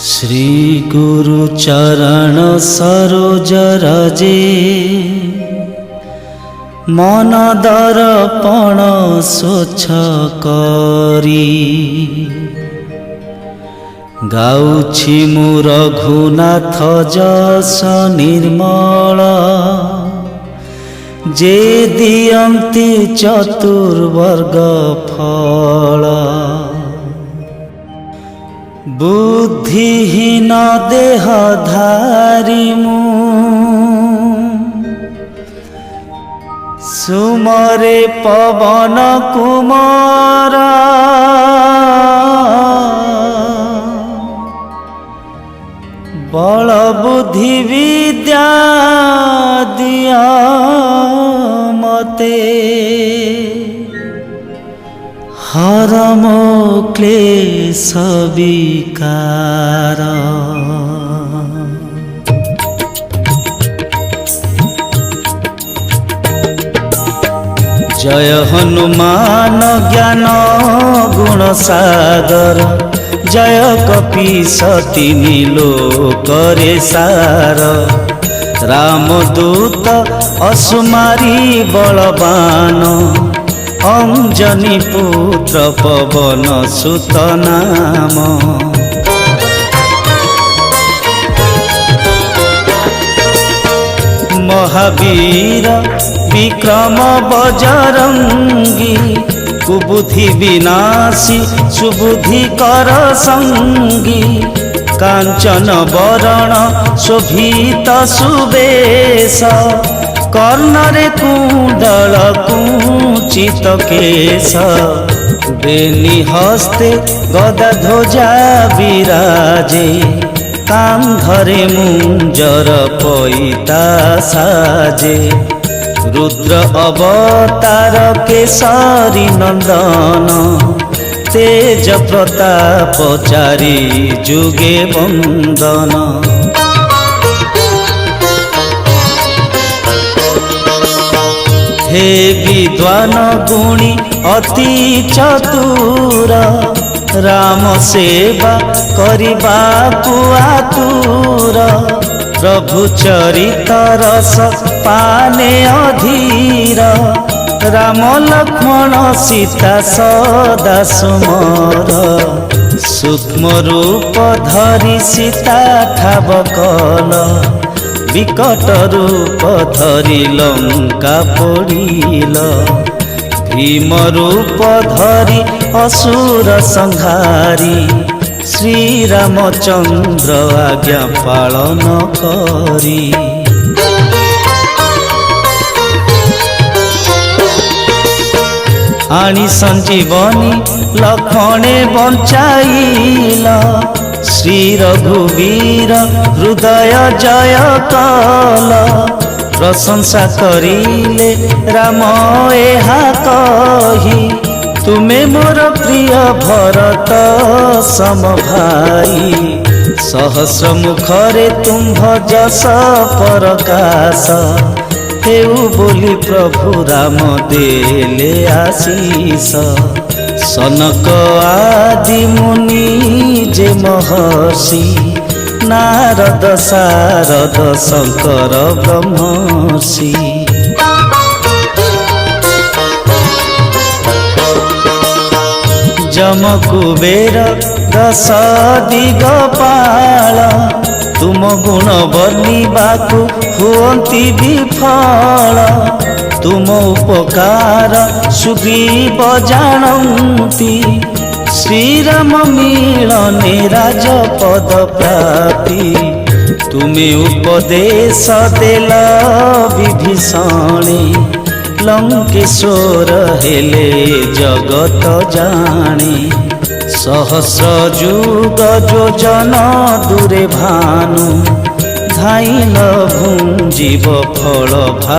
श्री गुरु चरण सरोज रजे मन दर्पण स्वच्छ करी गाउछि मु रघुनाथ जस निर्मल जे दियन्ति चतुर्वर्ग फल बुद्धिहीन देहधारी मु सुमरे पवन कुमार बल बुद्धि विद्या दिया मते हर मो क्लेश विकार। जय हनुमान ज्ञान गुण सागर जय कपीस तिनि लोकरे सार रामदूत असुमारी बलवान अंजनी पुत्र पवन सुत नाम महावीर विक्रम बजरंगी कुबुद्धि विनाशी सुबुद्धि कर संगी कांचन वरण शोभित सुबेश कर्णरे कुंडल कुंचित केश बेनी हस्ते गदा ध्वजा विराजे कांधरे मुंजर पैता साजे रुद्र अवतार केसरी नंदन तेज प्रताप चारि जुगे वंदन। हे विद्वान गुणी अति चतुर राम सेवा करिबा आतुर प्रभु चरित रस पाने अधीर राम लक्ष्मण सीता सदा सुमर सूक्ष्म रूप धरि सीता ठाव कल विकट रूप धरि लंका पोड़िल भीम रूप धरि असुर संहारी श्री रामचंद्र आज्ञा पालन करी। आनी संजीवनी लखणे बंचाइल श्री रघुवीर हृदय जय कल प्रशंसा करिले राम एहा कही तुमे मोर प्रिय भरत सम भाई सहस्र मुखरे तुम जस प्रकाश हेउ बोली प्रभु राम देले आशीष सनक आदि मुनि जे महर्षि नारद सारद शंकर ब्रह्मर्षि जम कुबेर दस दिगपाल तुम गुण वर्णिबाकु हुअन्ति विफल तुम उपकार सुग्रीव जानन्ति श्रीराम मिलने राजपद प्राप्ति तुमे उपदेश देल विभीषणे लंकेश्वर हेले जगत जाने सहस्र जुग योजन दूरे भानु धाइल भुंजीव फल